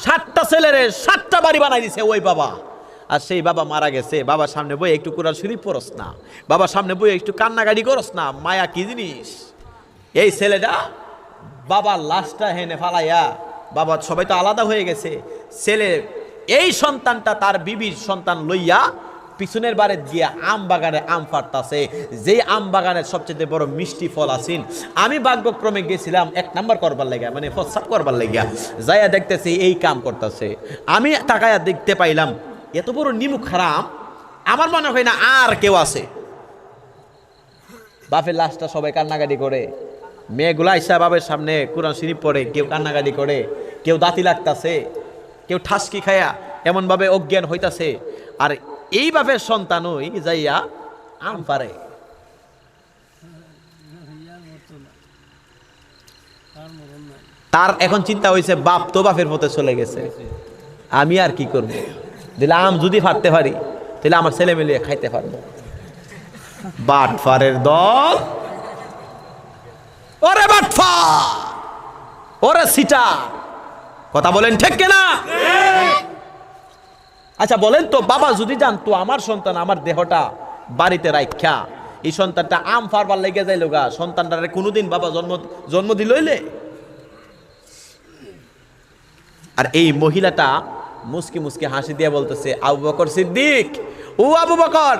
7টা ছেলেরে 7টা বাড়ি বানাই দিছে ওই বাবা। আর সেই বাবা মারা গেছে, বাবার সামনে বই একটু কোরআন শরীফ পড়স না, বাবার সামনে বই একটু কান্নাকাটি করস না, মায়া কি জিনিস? এই ছেলেটা বাবার লাশটা হেনে ফালাইয়া, বাবা সবাই তো আলাদা হয়ে গেছে, ছেলে এই সন্তানটা তার বিবির সন্তান লইয়া পিছনের বারে গিয়া আম বাগানে আম ফাটতাছে, যেই আম বাগানের সবচেয়ে বড় মিষ্টি ফল আসিন। আমি ভাগ্যক্রমে গেছিলাম 1 নাম্বার করবার লাগিয়া, মানে ফসাদ করবার লাগিয়া, যাইয়া দেখতেছি এই কাম করতেছে। আমি তাকায়া দেখতে পাইলাম এত বড় নিমুখ হারাম, আমার মনে হয় না আর কেউ আছে। বাপের লাশটা সবাই কান্নাকাটি করে, মেয়েগুলা আইসা বাপের সামনে কোরআন শরীফ পড়ে, কেউ কান্নাকাটি করে, কেউ দাঁতি লাগতাছে, কেউ ঠাসকি খায়া এমনভাবে অজ্ঞান হইতাছে। আর এই বাপের সন্তানই যাইয়া আম পারে। তার এখন চিন্তা হয়েছে বাপ তো বাপের পথে চলে গেছে, আমি আর কি করব? দিলে আম যদি ফাটতে পারি তাহলে আমার ছেলে মিলিয়ে খাইতে পারবো। বাটফারের দল, ওরে বাটফার, ওরে সিটা, কথা বলেন ঠিক কিনা? আচ্ছা বলেন তো, বাবা যদি জানতো আমার সন্তান আমার দেহটা বাড়িতে রাখা, এই সন্তানটা আম ফারবার লেগে যাইল গা, সন্তানটারে কোনোদিন বাবা জন্ম দিলইলে? আর এই মহিলাটা মুস্কি মুস্কি হাসি দিয়ে বলতেছে, আবু বকর সিদ্দিক, ও আবু বকর,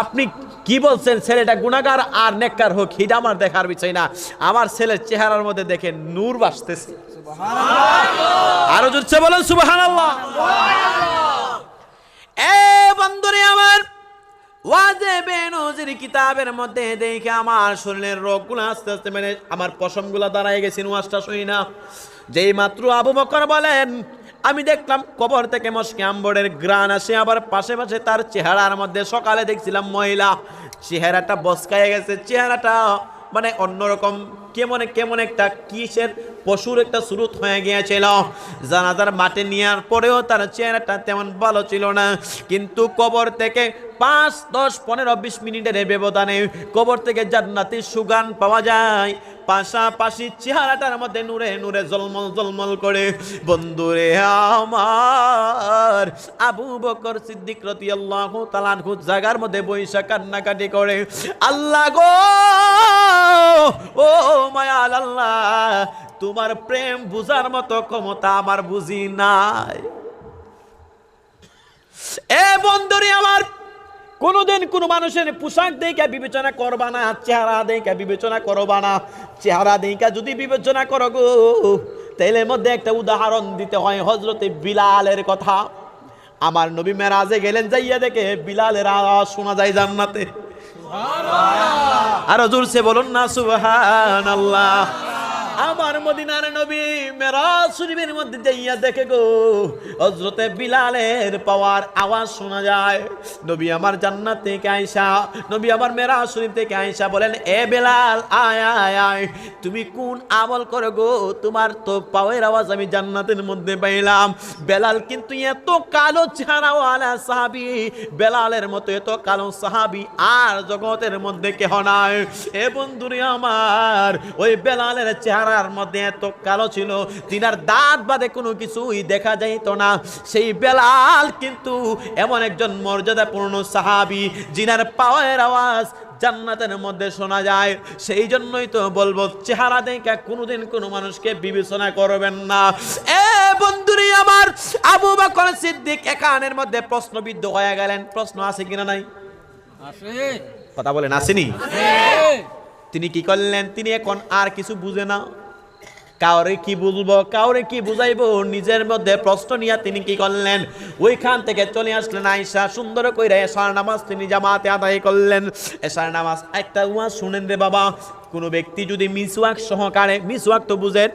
আপনি কি বলছেন? ছেলেটা গুনাহগার আর নেককার হোক এটা আমার দেখার বিষয় না, আমার ছেলের চেহারার মধ্যে দেখে নূর ভাসতেছে। আরো জোরছে বলেন সুবহানাল্লাহ। এ বন্ধুরে আমার, ওয়াজে বেনজির কিতাবের মধ্যে দেখে আমার শরীরের রোগগুলো আস্তে আস্তে, মানে আমার পশমগুলো দাঁড়ায় গেছে ওয়াজটা শুই না। যেই মাত্র আবু বকর বলেন, আমি দেখলাম কবর থেকে মশকে আম্বরের গ্রান আসে, আবার পাশে পাশে তার চেহারার মধ্যে, সকালে দেখছিলাম মহিলা, চেহারাটা বসকায় গেছে, চেহারাটা মানে অন্যরকম, কেমন একটা কিসের পশুর একটা সুরত হয়ে গিয়েছিল। জানাজার মাঠে নেওয়ার পরেও তার চেহারাটা তেমন ভালো ছিল না, কিন্তু কবর থেকে 5, 10, 15, 20 মিনিটের ব্যবধানে কবর থেকে জান্নাতি সুগান পাওয়া যায়, পাশাপাশি চেহারাটার মধ্যে নূরে নূরে জলমল জলমল করে। বন্ধুরে আমার, আবু বকর সিদ্দিক রাদিয়াল্লাহু তাআলা আনহু জায়গার মধ্যে বইসা কান্নাকাটি করে, আল্লাহ গো, ও মায়াল আল্লাহ, তোমার প্রেম বুঝার মতো ক্ষমতা আমার বুঝি নাই। এ বন্ধুরে আমার, কোনদিন কোন মানুষের পোশাক দেখে বিবেচনা করবা না, চেহারা দেখে বিবেচনা করবা না। চেহারা দেখে যদি বিবেচনা করো গো, তাইলে মধ্যে একটা উদাহরণ দিতে হয় হযরতে বিলালের কথা। আমার নবী মেরাজে গেলেন, যাইয়া দেখে বিলালের আওয়াজ শোনা যায় জান্নাতে। আর জোরসে বলুন না সুবহানাল্লাহ। আমার মদিনার নবী মেরাজ শরীফের মধ্যে যাইয়া দেখে গো, হযরতে বিলালের পাওয়ার আওয়াজ শোনা যায়। নবী আমার জান্নাত থেকে আয়েশা, নবী আমার মেরাজ শরীফ থেকে আয়েশা বলেন, এ বেলাল, আয় আয় আয়, তুমি কোন আমল করো গো? তোমার তো পাওয়ার আওয়াজ আমি জান্নাতের মধ্যে পাইলাম। বেলাল কিন্তু এত কালো চেহারাওয়ালা সাহাবী, বেলালের মতো এত কালো সাহাবী আর জগতের মধ্যে কেহ নাই। এ বন্ধুরে আমার, ওই বেলালের চেহারার মধ্যে এত কালো ছিল, তিনার দাঁত বাদে কোনো কিছুই দেখা যাইত না। সেই বেলাল কিন্তু এমন একজন মর্যাদাপূর্ণ সাহাবী, যিনার পাওয়ার আওয়াজ জান্নাতের মধ্যে শোনা যায়। সেই জন্যই তো বলবো, চেহারা দেখে কোনোদিন কোনো মানুষকে বিবেচনা করবেন না। এ বন্ধুরে আমার, আবু বকর সিদ্দিক একানের মধ্যে প্রশ্নবিদ্ধ হয়ে গেলেন। প্রশ্ন আছে কিনা নাই? আছে। কথা বলেন, আসেনি? তিনি কি করলেন? তিনি এখন আর কিছু বুঝে না, কাউরে কি বলবো, কাউরে কি বুঝাইবো, নিজের মধ্যে প্রশ্ন নিয়ে তিনি কি করলেন? ওইখান থেকে চলে আসলেন আয়েশা, সুন্দর কইরা এশার নামাজ তিনি জামাতে আদায় করলেন। এশার নামাজ একটা ওয়াজ শুনেন রে বাবা, কোন ব্যক্তি যদি মিসওয়াক সহকারে, মিসওয়াক তো বুঝেন,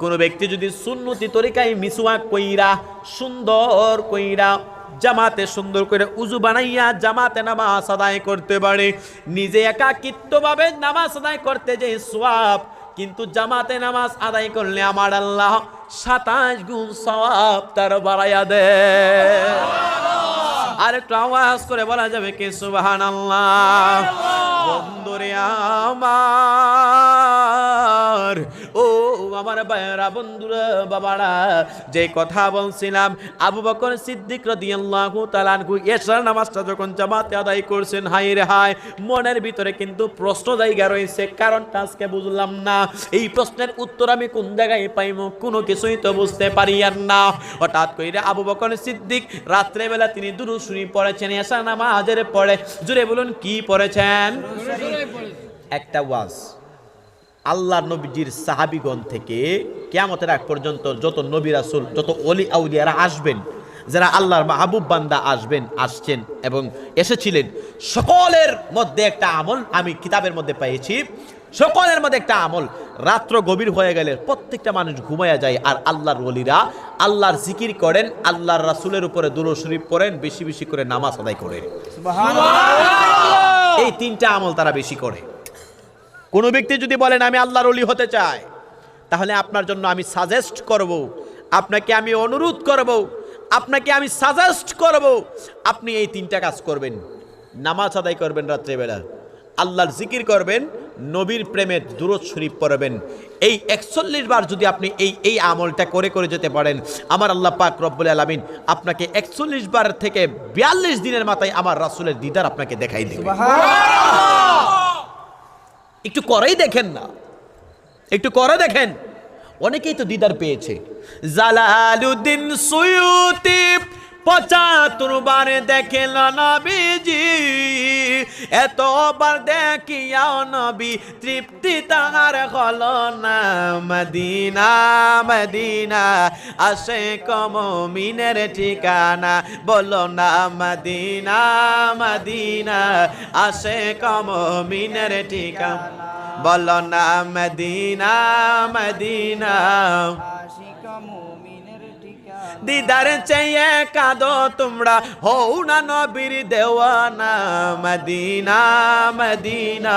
কোন ব্যক্তি যদি সুন্নতি তরিকায় মিসওয়াক কইরা সুন্দর কইরা জামাতে সুন্দর করে উজু বানাইয়া জামাতে নামাজ আদায় করতে পারে, নিজে একাকিত্বভাবে নামাজ আদায় করতে যে সওয়াব, কিন্তু জামাতে নামাজ আদায় করলে আমার আল্লাহ 27 গুণ সওয়াব তার বাড়াইয়া দেয়। আর আর একটু আওয়াজ করে বলা যাবে কি সুবহানাল্লাহ। বন্ধুরে আমার, ও আমার ভাইয়েরা, বন্ধুরা, বাবারা, যে কথা বলছিলাম আবু বকর সিদ্দিক রাদিয়াল্লাহু তাআলা আনহু এশার নামাজটা যখন জামাতে আদায় করছেন, হায় রে হায়, মনের ভিতরে কিন্তু প্রশ্ন জায়গা রয়েছে। কারণটা আজকে বুঝলাম না, এই প্রশ্নের উত্তর আমি কোন জায়গায় পাইব কোনো কিছুই তো বুঝতে পারি আর না। হঠাৎ করে আবু বকর সিদ্দিক রাত্রে বেলা তিনি দুরূদ শরীফ পড়েছেন এশার নামাজের পরে। জুড়ে বলুন কি পড়েছেন? একটা ওয়াজ আল্লাহর নবীজির সাহাবীগণ থেকে কিয়ামতের আগ পর্যন্ত যত নবী রাসূল, যত ওলি আউলিয়ারা আসবেন, যারা আল্লাহর মাহবুব বান্দা আসছেন এবং এসেছিলেন, সকলের মধ্যে একটা আমল আমি কিতাবের মধ্যে পেয়েছি। সকলের মধ্যে একটা আমল, রাত্র গভীর হয়ে গেলে প্রত্যেকটা মানুষ ঘুমায়া যায় আর আল্লাহর ওলিরা আল্লাহর জিকির করেন, আল্লাহর রাসূলের উপরে দুরূদ শরীফ পড়েন, বেশি বেশি করে নামাজ আদায় করেন। এই তিনটা আমল তারা বেশি করে। কোনো ব্যক্তি যদি বলেন আমি আল্লাহর ওলি হতে চাই, তাহলে আপনার জন্য আমি সাজেস্ট করব, আপনাকে আমি অনুরোধ করব, আপনাকে আমি সাজেস্ট করব, আপনি এই তিনটা কাজ করবেন। নামাজ আদায় করবেন রাত্রেবেলা, আল্লাহর জিকির করবেন, নবীর প্রেমে দুরূদ শরীফ পড়বেন। এই 41 বার যদি আপনি এই আমলটা করে করে যেতে পারেন, আমার আল্লাহ পাক রব্বুল আলামিন আপনাকে 41 বার থেকে 42 দিনের মাথায় আমার রাসূলের দিদার আপনাকে দেখাই দেবে। একটু করেই দেখেন না, একটু করে দেখেন। অনেকেই তো দিদার পেয়েছে। জালালউদ্দিন সুয়ুতি 75 বার দেখেল নবীজি, এতবার দেখিয়াও নবী তৃপ্তি তাহার হলো না। মদিনা মদিনা আশিক মুমিনের ঠিকানা, বলো না মদিনা মদিনা আশিক মুমিনের ঠিকানা, বলো না মদিনা মদিনা। দিদার চাইয়ে কাঁদো তোমরা, হও না নবীর দেওয়ানা। মদিনা মদিনা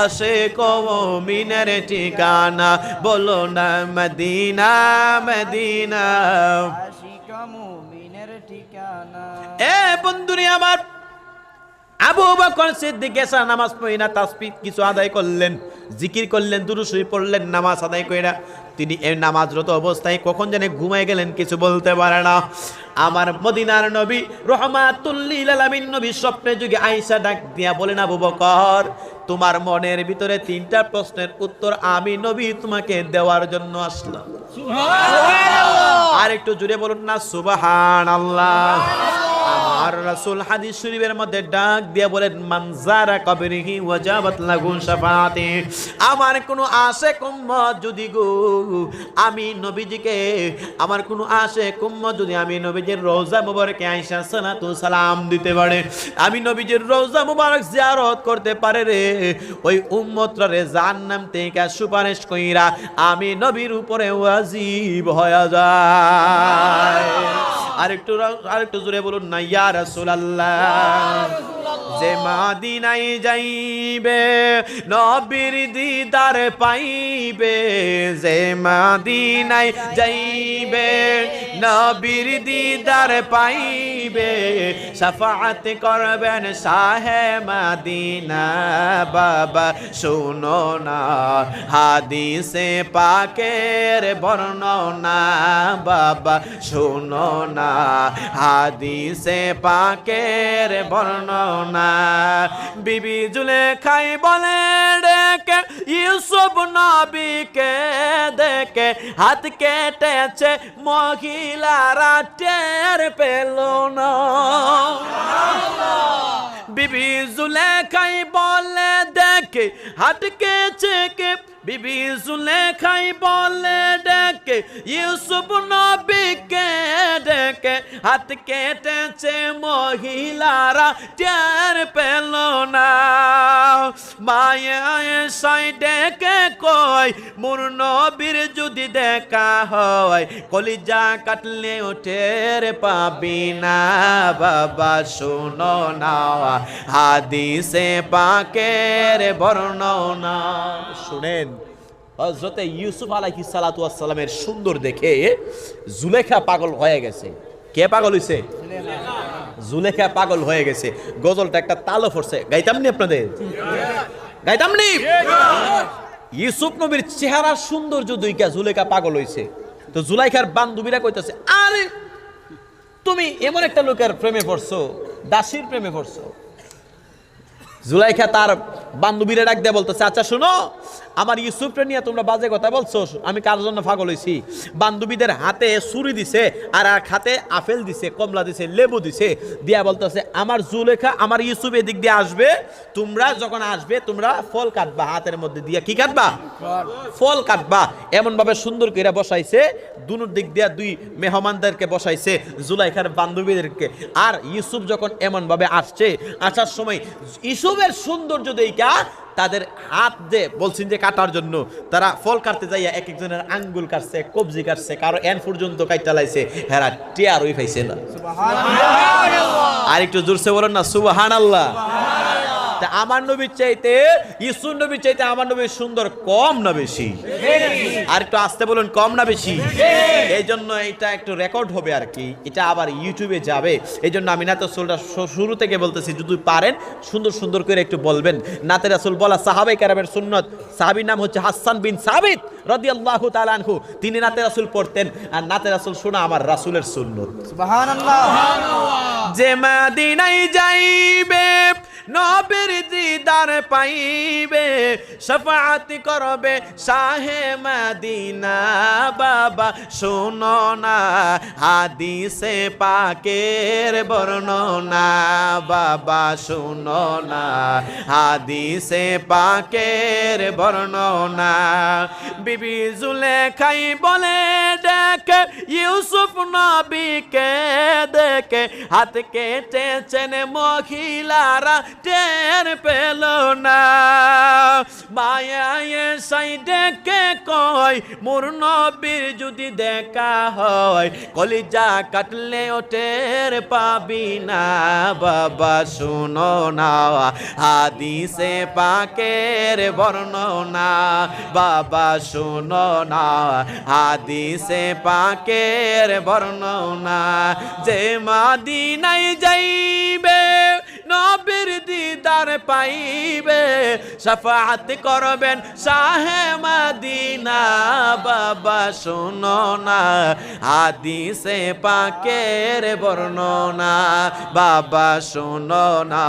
আশিক মুমিনের ঠিকানা, বলো না মদিনা মদিনা আশিক মুমিনের ঠিকানা। এ বন্ধুরে আমার, আবু বকর সিদ্দিক এশার নামাজ পড়ে না তাসবিহ কিছু আদায় করলেন, জিকির করলেন, দুরূদ শরীফ পড়লেন, নামাজ আদায় কইরা তিনি এই নামাজরত অবস্থায় কখন জানে ঘুমায় গেলেন, কিছু বলতে পারে না। আমার মদিনার নবী রাহমাতুল লিল আলামিন নবী স্বপ্নে যুগে আয়েশা ডাক দিয়া বলেন, আবু বকর, তোমার মনের ভিতরে তিনটা প্রশ্নের উত্তর আমি নবী তোমাকে দেওয়ার জন্য আসলাম। সুবহানাল্লাহ। আর একটু জোরে বলুন না সুবহানাল্লাহ। আমার রাসূল হাদিস শরীফের মধ্যে ডাক দিয়ে বলেন, মান যারা কবরিহি ওয়াজাবাত লাহু শাফাআতি। আমার কোনো আশিক উম্মত যদি গো আমি নবীজিকে, আমার কোনো আশিক উম্মত যদি আমি নবীজির রওজা মুবারকে আয়েশা সালাতু সালাম দিতে পারে, আমি নবীজির রওজা মুবারক জিয়ারত করতে পারে রে, ওই উম্মতরা রে জাহান্নাম থেকে সুপারিশ কইরা আমি নবীর উপরে ওয়াজিব হয়ে যায়। আরেকটু জোরে বলুন না ইয়া রাসূলুল্লাহ। যে মদিনায় যাইবে নবীর দিদার পাইবে, যে মদিনায় যাইবে নবীর দিদার পাইবে, শাফাআত করবেন শাহে মদিনা। বাবা শুনো না হাদিসে পাকের বর্ণনা, বাবা শুনো না হাদিসে পাকের বর্ণনা। বিবি জুলেখাই বলে ডেকে ইউসুফ নবীকে দেখে হাত কেটেছে মহিলারা টের পেল না। বিবি জুলেখাই বলে দেখে হাত কেটেছে, বিবি জুলেখাই বলে ডেকে ইউসুফ নবীকে ডেকে হাত কেটেছে মহিলারা টের পেল না। মায়ে আয়েশাই ডেকে কই মোর নবীর যদি দেখা হয়, কলিজা কাটলে টের পাবি না। বাবা শোনো না হাদিসে পাকের বর্ণনা। শুনেন, হযরতে ইউসুফ আলাইহিস সালাতু ওয়াস সালামের সুন্দর দেখে জুলেখা পাগল হয়ে গেছে। কে পাগল হইছে? জুলেখা পাগল হয়ে গেছে, গজলটা একটা তালও পড়ছে, গাইতাম নি আপনাদের? গাইতাম নি? ইউসুফ নবীর চেহারার সৌন্দর্য দুইকা জুলেখা পাগল হইছে। তো জুলাইখার বান্ধবীরা কইতাছে, আরে তুমি এমন একটা লোকের প্রেমে পড়ছো, দাসীর প্রেমে পড়ছো। জুলাইখা তার বান্ধবীরা ডাক দিয়ে বলতেছে, আচ্ছা শুনো, আমার ইউসুফরে নিয়ে তোমরা বাজে কথা বলছো, আমি কার জন্য পাগল হইছি? বান্ধবীদের হাতে ছুরি দিছে, আর এক হাতে আপেল দিছে, কমলা দিছে, লেবু দিছে, দিয়া বলতেছে, আমার জুলেখা আমার ইউসুফ এদিক দিয়ে আসবে, তোমরা যখন আসবে তোমরা ফল কাটবা, হাতের মধ্যে দিয়া কি কাটবা? ফল কাটবা। এমন ভাবে সুন্দর করে বসাইছে, দুনোর দিক দিয়া দুই মেহমানদেরকে বসাইছে, জুলাইখার বান্ধবীদেরকে। আর ইউসুফ যখন এমন ভাবে আসছে, আসার সময় ইউসুফের সৌন্দর্য দেইকা তাদের হাত দিয়ে বলছেন যে কাটার জন্য, তারা ফল কাটতে যাইয়া এক একজনের আঙ্গুল কাটছে, কবজি কাটছে, কারো এন পর্যন্ত কাইটা লাইছে, হেরা টিয়ার ওই পাইছে না। আর একটু জোরসে বলেন না সুবহানাল্লাহ। আমার নবীর চাইতে ইউসুফ নবীর চাইতে আমার নবীর সুন্দর কম না বেশি? আর একটু আসতে বলুন, কম না বেশি? এই জন্য এটা একটু রেকর্ড হবে আর কি, এটা আবার ইউটিউবে যাবে। এই জন্য আমি নাতে রাসূলটা শুরু থেকে বলতেছি, যদি পারেন সুন্দর সুন্দর করে একটু বলবেন। নাতে রাসূল বলা সাহাবায়ে কেরামের সুন্নত। সাহাবীর নাম হচ্ছে হাসান বিন সাবিত রাদিয়াল্লাহু তাআলা আনহু। তিনি নাতে রাসূল পড়তেন, আর নাতে রাসূল শোনা আমার রাসূলের সুন্নত। সুবহানাল্লাহ। যে মদিনায় যাইবে নবীর দিদার পাইবে, শাফাআত করবে শাহে মদিনা। বাবা শোনো না হাদিসে পাকের বর্ণনা, বাবা শোনো না হাদিসে পাকের বর্ণনা। বিবি জুলেখাই বলে ডেকে ইউসুফ নবীকে দেখে, হাত কেটেছেন মহিলারা টের পেল না। মায়া এসাই ডেকে কয়, মোর নবীর যদি দেখা হয়, কলিজা কাটলে ও টের পাবি না। বাবা শুনো না হাদিসে পাকের বর্ণনা, বাবা শুনো না হাদিসে পাকের বর্ণনা। যে মদিনায় যাইবে নবীর দিদার পাইবে, শাফাআত করবেন শাহে মদিনা। বাবা শোনো না হাদিসে পাকের বর্ণনা, বাবা শোনো না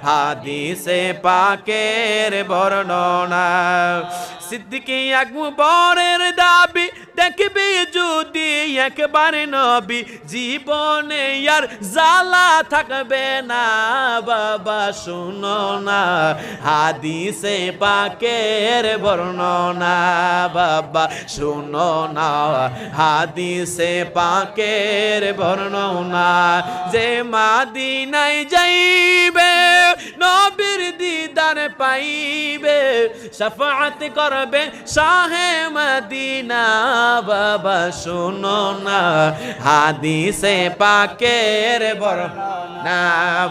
হাদিসে পাকের বর্ণনা। সিদ্দিকী আকবরের দাবি দেখবি যদি একবার নবী, জীবনে আর জ্বালা থাকবে না। বাবা শুনো না হাদিসে পাকের বর্ণনা, বাবা শুনো না হাদিসে পাকের বর্ণনা। যে মদিনায় যাইবে নবীর দিদার পাইবে, শাফাআত করবে শাহে মদিনা। বাবা শুনো না হাদিসে পাকের বর্ণনা,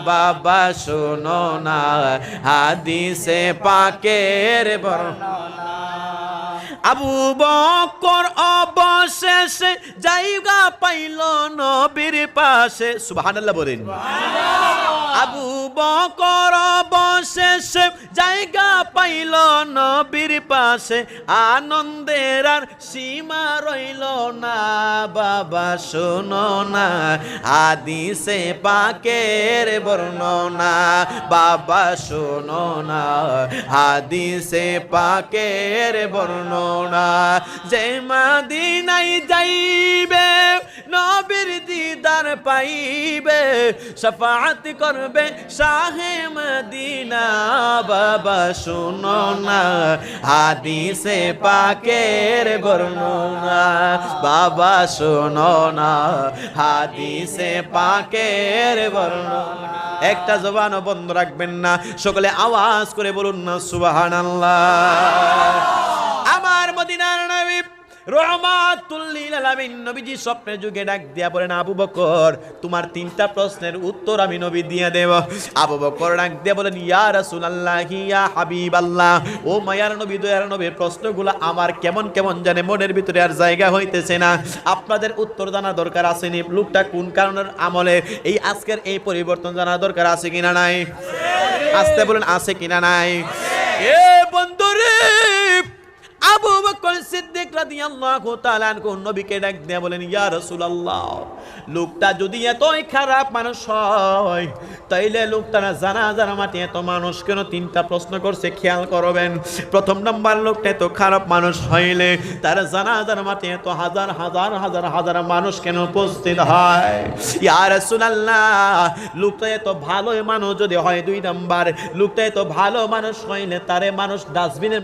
বাবা শুনো না হাদিসে পাকের বর্ণনা। আবু বকর অবশেষে জায়গা পাইল নবীর পাশে, সুবহানাল্লাহ বলেন। আবু বকর অবশেষে জায়গা পাইল নবীর পাশে, আনন্দের আর সীমা রইল না। বাবা শোনো না হাদিসে পাকের বর্ণনা, বাবা শোনো না হাদিসে পাকের বর্ণনা। যে মদিনায় যাইবে নবীর দিদার পাইবে, শাফাআত করবে শাহে মদিনা। বাবা শোনো না হাদিসে পাকের বর্ণনা, বাবা শোনো না হাদিসে পাকের বর্ণনা। একটা জবানও বন্ধ রাখবেন না, সকলে আওয়াজ করে বলুন না সুবহানাল্লাহ। আমার মদিনার নবী রহমাতুল লিল আলামিন নবীজি স্বপ্নের যুগে ডাক দিয়া বলেন, আবু বকর তোমার 3টা প্রশ্নের উত্তর আমি নবী দিয়ে দেব। আবু বকর ডাক দিয়া বলেন, ইয়া রাসূলুল্লাহ ইয়া হাবিবাল্লাহ, ও মায়ার নবী দয়ার নবীর প্রশ্নগুলো আমার কেমন কেমন জানে মনের ভিতরে আর জায়গা হইতেছে না, আপনাদের উত্তর জানা দরকার আছে নি? লোকটা কোন কারণের আমলে এই আজকের এই পরিবর্তন জানা দরকার আছে কিনা নাই? আসতে বলেন আছে কিনা নাই? এ বন্ধুরে, আবু বকর সিদ্দিক রাদিয়াল্লাহু তাআলা আনহু নবীকে ডাক দিয়ে বলেন, ইয়া রাসূলুল্লাহ, লোকটা যদি এতই খারাপ মানুষ হয় তাইলে লোকটা না জানাজার মাঠে এত মানুষ কেন 3টা প্রশ্ন করছে খেয়াল করবেন। প্রথম নাম্বার, লোকটা এত খারাপ মানুষ হইলে তার জানাজার মাঠে এত হাজার হাজার হাজার হাজার মানুষ কেন উপস্থিত হয়? ইয়া রাসূলুল্লাহ, লোকটা এত ভালো মানুষ যদি হয় 2 নাম্বার, লোকটা এত ভালো মানুষ হইলে তারে মানুষ ডাস্টবিনের